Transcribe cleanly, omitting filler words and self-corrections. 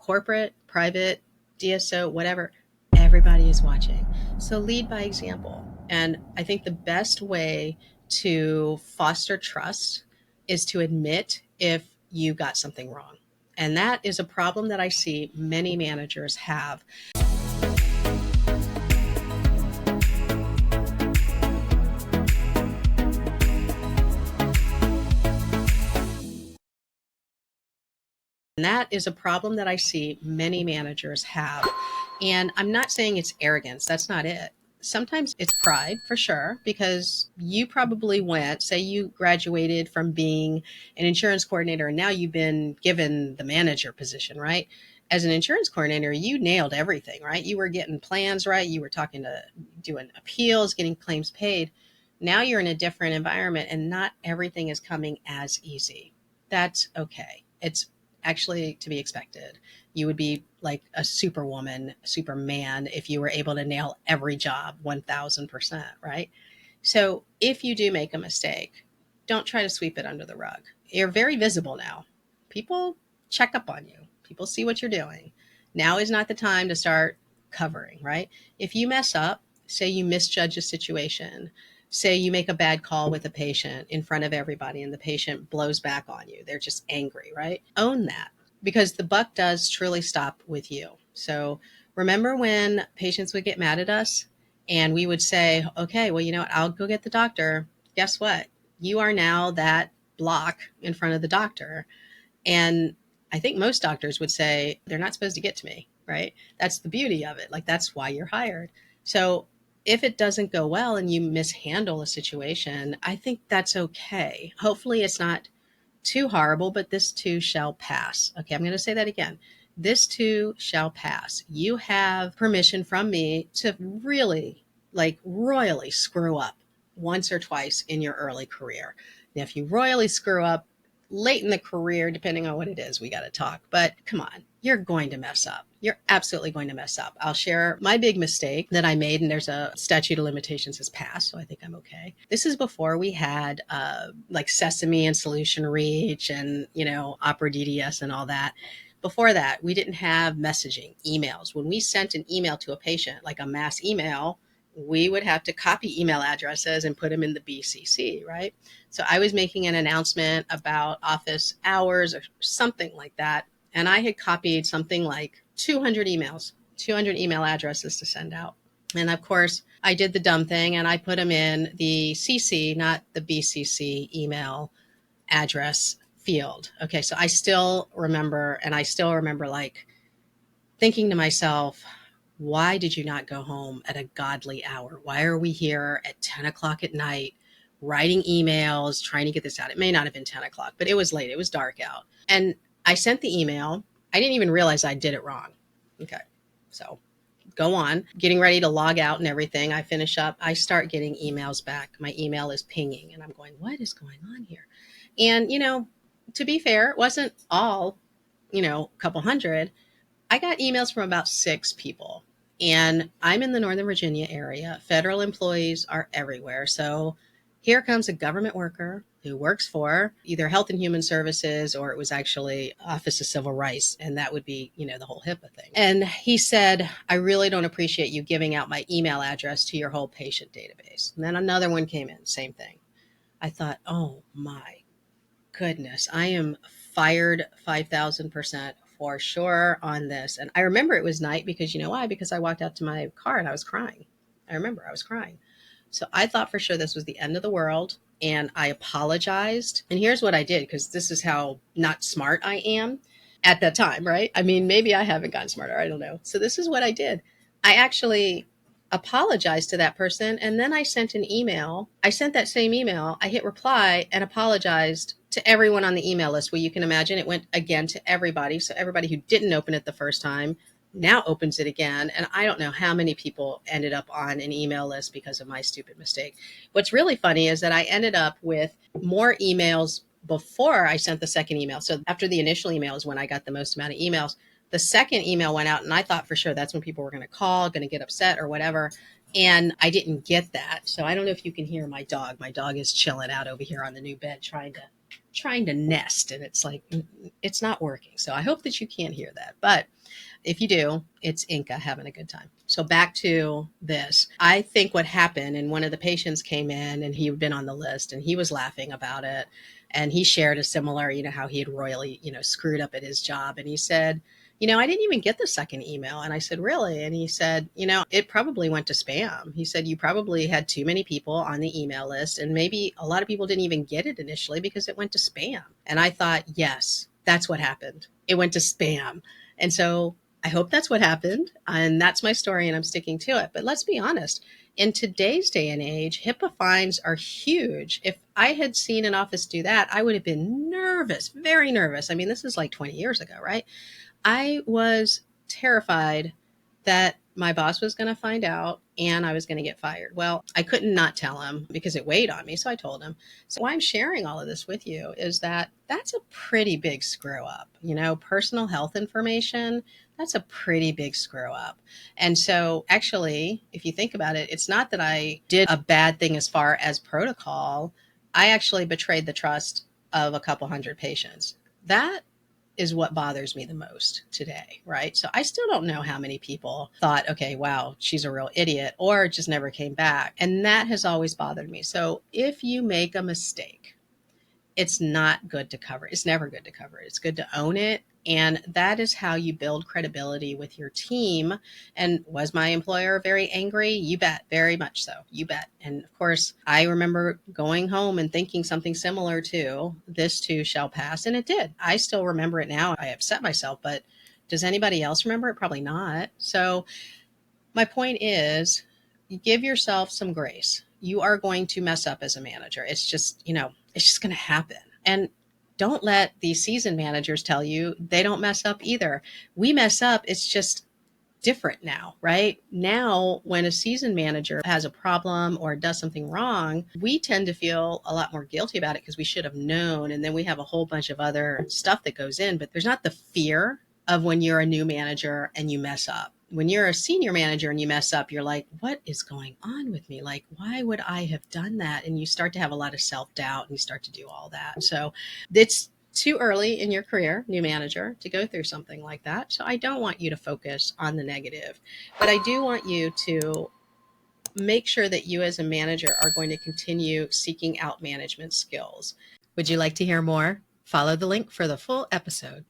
corporate, private, DSO, whatever, everybody is watching. So lead by example. And I think the best way to foster trust is to admit if you got something wrong. And that is a problem that I see many managers have. And that is a problem that I see many managers have. And I'm not saying it's arrogance, that's not it. Sometimes it's pride for sure, because you probably went, say you graduated from being an insurance coordinator and now you've been given the manager position, right? As an insurance coordinator, you nailed everything, right? You were getting plans right. You were doing appeals, getting claims paid. Now you're in a different environment and not everything is coming as easy. That's okay. It's actually to be expected. You would be like a superwoman, superman if you were able to nail every job 1000%, right? So if you do make a mistake, don't try to sweep it under the rug. You're very visible now. People check up on you, people see what you're doing. Now is not the time to start covering, right? If you mess up, say you misjudge a situation, say you make a bad call with a patient in front of everybody and the patient blows back on you, they're just angry, right? Own that, because the buck does truly stop with you. So remember when patients would get mad at us and we would say, okay, well, you know what, I'll go get the doctor. Guess what? You are now that block in front of the doctor. And I think most doctors would say they're not supposed to get to me, right? That's the beauty of it. Like, that's why you're hired. So if it doesn't go well and you mishandle a situation, I think that's okay. Hopefully it's not too horrible, but this too shall pass. Okay, I'm going to say that again. This too shall pass. You have permission from me to really, like, royally screw up once or twice in your early career. Now, if you royally screw up late in the career, depending on what it is, we got to talk. But come on, you're going to mess up. You're absolutely going to mess up. I'll share my big mistake that I made, and there's a statute of limitations has passed, so I think I'm okay. This is before we had like Sesame and Solution Reach and, Opera DDS and all that. Before that, we didn't have messaging, emails. When we sent an email to a patient, like a mass email, we would have to copy email addresses and put them in the BCC, right? So I was making an announcement about office hours or something like that. And I had copied something like 200 emails, 200 email addresses to send out. And of course, I did the dumb thing and I put them in the CC, not the BCC email address field. Okay, so I still remember like thinking to myself, why did you not go home at a godly hour? Why are we here at 10 o'clock at night writing emails, trying to get this out? It may not have been 10 o'clock, but it was late. It was dark out. And I sent the email. I didn't even realize I did it wrong. Okay, so go on, getting ready to log out and everything. I finish up. I start getting emails back. My email is pinging and I'm going, what is going on here? And, to be fair, it wasn't all, a couple hundred. I got emails from about 6 people. And I'm in the Northern Virginia area. Federal employees are everywhere. So here comes a government worker who works for either Health and Human Services, or it was actually Office of Civil Rights. And that would be, the whole HIPAA thing. And he said, I really don't appreciate you giving out my email address to your whole patient database. And then another one came in, same thing. I thought, oh my goodness, I am fired 5,000% for sure on this. And I remember it was night because, you know why? Because I walked out to my car and I was crying. I remember I was crying. So I thought for sure this was the end of the world and I apologized. And here's what I did, because this is how not smart I am at that time, right? I mean, maybe I haven't gotten smarter. I don't know. So this is what I did. I actually apologized to that person. And then I sent an email. I sent that same email. I hit reply and apologized to everyone on the email list. Well, you can imagine it went again to everybody. So everybody who didn't open it the first time now opens it again. And I don't know how many people ended up on an email list because of my stupid mistake. What's really funny is that I ended up with more emails before I sent the second email. So after the initial email is when I got the most amount of emails. The second email went out and I thought for sure that's when people were going to call, going to get upset or whatever. And I didn't get that. So I don't know if you can hear my dog. My dog is chilling out over here on the new bed trying to trying to nest, and it's like it's not working. So I hope that you can't hear that. But if you do, it's Inca having a good time. So back to this. I think what happened, and one of the patients came in and he had been on the list and he was laughing about it. And he shared a similar, how he had royally, screwed up at his job. And he said, I didn't even get the second email. And I said, really? And he said, it probably went to spam. He said, you probably had too many people on the email list. And maybe a lot of people didn't even get it initially because it went to spam. And I thought, yes, that's what happened. It went to spam. And so I hope that's what happened. And that's my story and I'm sticking to it. But let's be honest. In today's day and age, HIPAA fines are huge. If I had seen an office do that, I would have been nervous, very nervous. I mean, this is like 20 years ago, right? I was terrified that my boss was going to find out and I was going to get fired. Well, I couldn't not tell him because it weighed on me. So I told him. So why I'm sharing all of this with you is that that's a pretty big screw up. Personal health information, that's a pretty big screw up. And so actually, if you think about it, it's not that I did a bad thing as far as protocol. I actually betrayed the trust of a couple hundred patients. That is what bothers me the most today, right? So I still don't know how many people thought, okay, wow, she's a real idiot, or just never came back. And that has always bothered me. So if you make a mistake, it's not good to cover it. It's never good to cover it. It's good to own it. And that is how you build credibility with your team. And was my employer very angry? You bet. Very much so. You bet. And of course, I remember going home and thinking something similar to this too shall pass. And it did. I still remember it now. I upset myself, but does anybody else remember it? Probably not. So my point is, you give yourself some grace. You are going to mess up as a manager. It's just, it's just going to happen. And don't let these seasoned managers tell you they don't mess up either. We mess up. It's just different now, right? Now, when a seasoned manager has a problem or does something wrong, we tend to feel a lot more guilty about it because we should have known. And then we have a whole bunch of other stuff that goes in, but there's not the fear of when you're a new manager and you mess up. When you're a senior manager and you mess up, you're like, what is going on with me? Like, why would I have done that? And you start to have a lot of self-doubt and you start to do all that. So it's too early in your career, new manager, to go through something like that. So I don't want you to focus on the negative, but I do want you to make sure that you as a manager are going to continue seeking out management skills. Would you like to hear more? Follow the link for the full episode.